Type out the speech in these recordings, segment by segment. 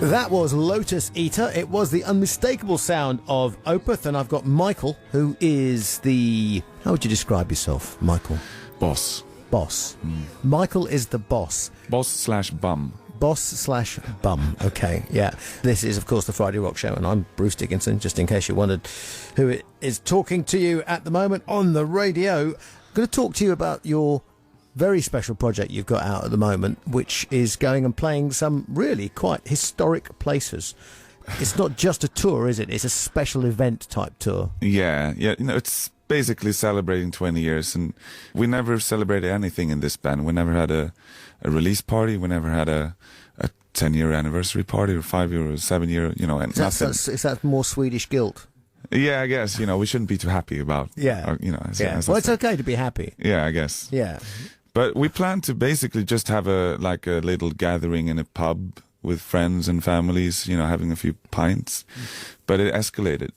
That was Lotus Eater. It was the unmistakable sound of Opeth, and I've got Michael, who is the... How would you describe yourself, Michael? Boss. Boss. Michael is the boss. Boss/bum. Boss/bum. Okay, yeah. This is, of course, the Friday Rock Show, and I'm Bruce Dickinson, just in case you wondered who is talking to you at the moment on the radio. I'm going to talk to you about your very special project you've got out at the moment, which is going and playing some really quite historic places. It's not just a tour, is it? It's a special event type tour. Yeah. You know, it's basically celebrating 20 years, and we never celebrated anything in this band. We never had a release party. We never had a 10-year anniversary party or 5-year or 7-year, you know, and nothing. Is that more Swedish guilt? Yeah, I guess, you know, we shouldn't be too happy about, you know. Well, it's okay to be happy. Yeah, I guess. Yeah. But we plan to basically just have a little gathering in a pub with friends and families, you know, having a few pints. But it escalated.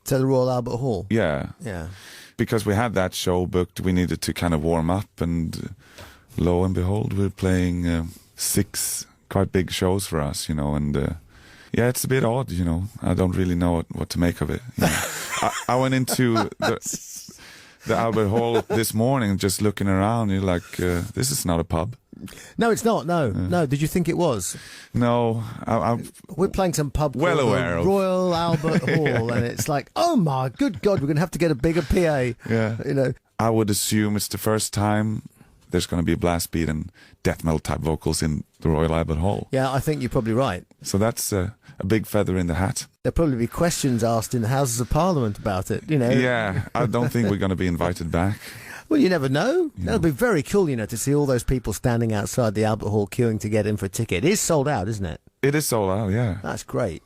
To the Royal Albert Hall? Yeah. Yeah. Because we had that show booked, we needed to kind of warm up, and lo and behold, we're playing 6 quite big shows for us, you know, and yeah, it's a bit odd, you know. I don't really know what to make of it. You know. I went into the Albert Hall this morning, just looking around. You're like, this is not a pub. No, it's not. No. Did you think it was? No, we're playing some pub well called aware the of Royal Albert Hall, and it's like, oh my good God, we're going to have to get a bigger PA. Yeah, you know. I would assume it's the first time there's going to be blast beat and death metal type vocals in the Royal Albert Hall. Yeah, I think you're probably right. So that's a big feather in the hat. There'll probably be questions asked in the Houses of Parliament about it, you know. Yeah, I don't think we're going to be invited back. Well, you never know. That'll be very cool, you know, to see all those people standing outside the Albert Hall queuing to get in for a ticket. It is sold out, isn't it? It is sold out, yeah. That's great.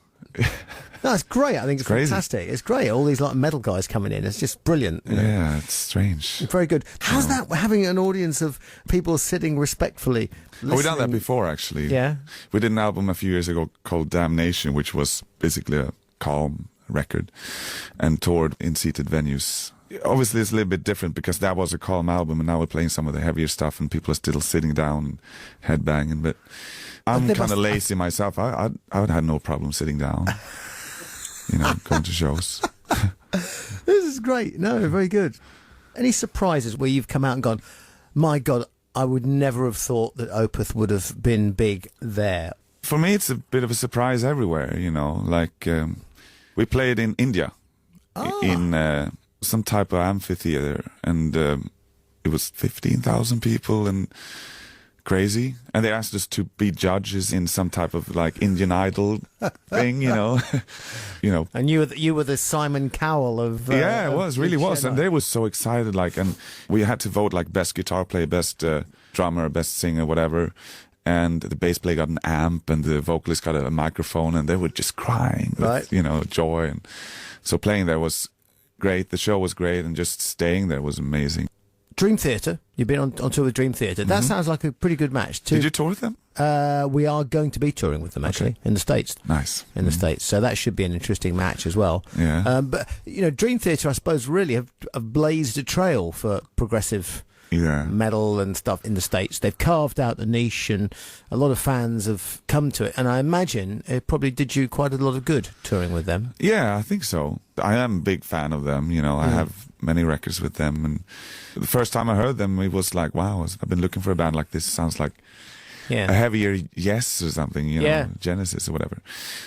That's great. I think it's fantastic. It's great. All these metal guys coming in. It's just brilliant. You know? Yeah, it's strange. Very good. How's that, having an audience of people sitting respectfully listening? We've done that before, actually. Yeah. We did an album a few years ago called Damnation, which was basically a calm record, and toured in seated venues. Obviously, it's a little bit different because that was a calm album, and now we're playing some of the heavier stuff, and people are still sitting down, headbanging. But I'm kind of lazy myself. I would have no problem sitting down, you know, going to shows. This is great. No, very good. Any surprises where you've come out and gone, my God, I would never have thought that Opeth would have been big there? For me, it's a bit of a surprise everywhere, you know. Like, we played in India, in some type of amphitheater, and it was 15,000 people and crazy. And they asked us to be judges in some type of like Indian Idol thing, you know. You know. And you were the Simon Cowell of yeah, it was, really was. And they were so excited, like, and we had to vote like best guitar player, best drummer, best singer, whatever. And the bass player got an amp, and the vocalist got a microphone, and they were just crying with, you know, joy. And so playing there was great. The show was great, and just staying there was amazing. Dream Theater. You've been on tour with Dream Theater. That sounds like a pretty good match too. Did you tour with them? We are going to be touring with them, actually, in the States. Nice. In the States. So that should be an interesting match as well. Yeah. But, you know, Dream Theater, I suppose, really have blazed a trail for progressive metal and stuff in the States. They've carved out the niche, and a lot of fans have come to it. And I imagine it probably did you quite a lot of good touring with them. Yeah, I think so. I am a big fan of them. You know, I have many records with them. And the first time I heard them, it was like, wow, I've been looking for a band like this. It sounds like a heavier Yes or something, you know, Genesis or whatever.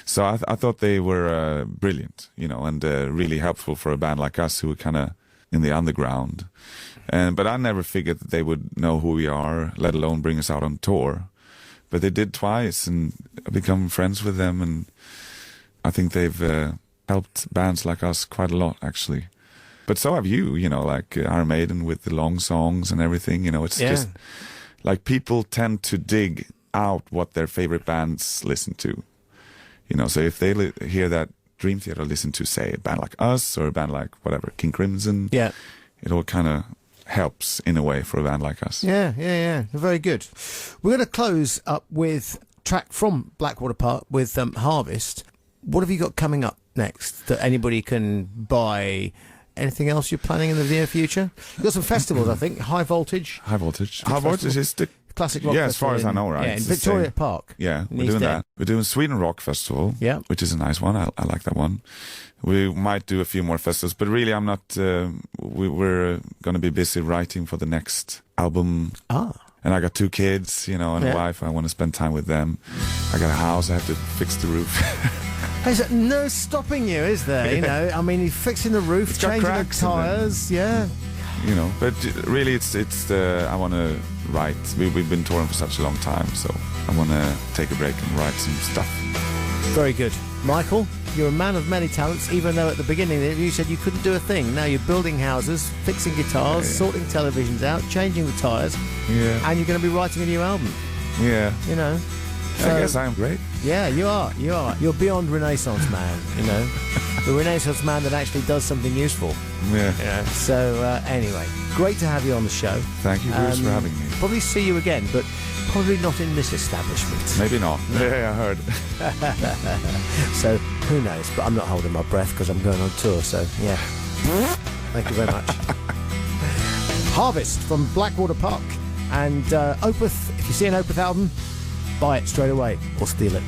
So I thought they were brilliant, you know, and really helpful for a band like us who were kind of in the underground. But I never figured that they would know who we are, let alone bring us out on tour. But they did twice, and I've become friends with them, and I think they've helped bands like us quite a lot, actually. But so have you know, like Iron Maiden with the long songs and everything, you know, it's just like people tend to dig out what their favorite bands listen to. You know, so if they hear that Dream Theater listen to, say, a band like us or a band like whatever, King Crimson, it all kind of helps in a way for a band like us. Yeah. Very good. We're going to close up with a track from Blackwater Park with Harvest. What have you got coming up next that anybody can buy? Anything else you're planning in the near future? You've got some festivals, I think. High Voltage. High Voltage is the Classic rock Yeah, festival. as far as I know, right? Yeah, in It's the Victoria same. Park. Yeah, we're doing that. We're doing Sweden Rock Festival, which is a nice one. I like that one. We might do a few more festivals, but really I'm not, we're going to be busy writing for the next album. And I got 2 kids, and a wife. I want to spend time with them. I got a house. I have to fix the roof. There's no stopping you, is there? I mean, you're fixing the roof, changing the tyres, But really, it's I want to write. We've been touring for such a long time, so I want to take a break and write some stuff. Very good. Michael, you're a man of many talents, even though at the beginning you said you couldn't do a thing. Now you're building houses, fixing guitars, sorting televisions out, changing the tyres, and you're going to be writing a new album. Yeah. So, I guess I am great. Yeah, you are. You're beyond Renaissance man, The Renaissance man that actually does something useful. Yeah. So, anyway, great to have you on the show. Thank you, Bruce, for having me. Probably see you again, but probably not in this establishment. Maybe not. No. Yeah, I heard. So, who knows? But I'm not holding my breath because I'm going on tour, so, yeah. Thank you very much. Harvest from Blackwater Park. And Opeth, if you see an Opeth album, buy it straight away or steal it.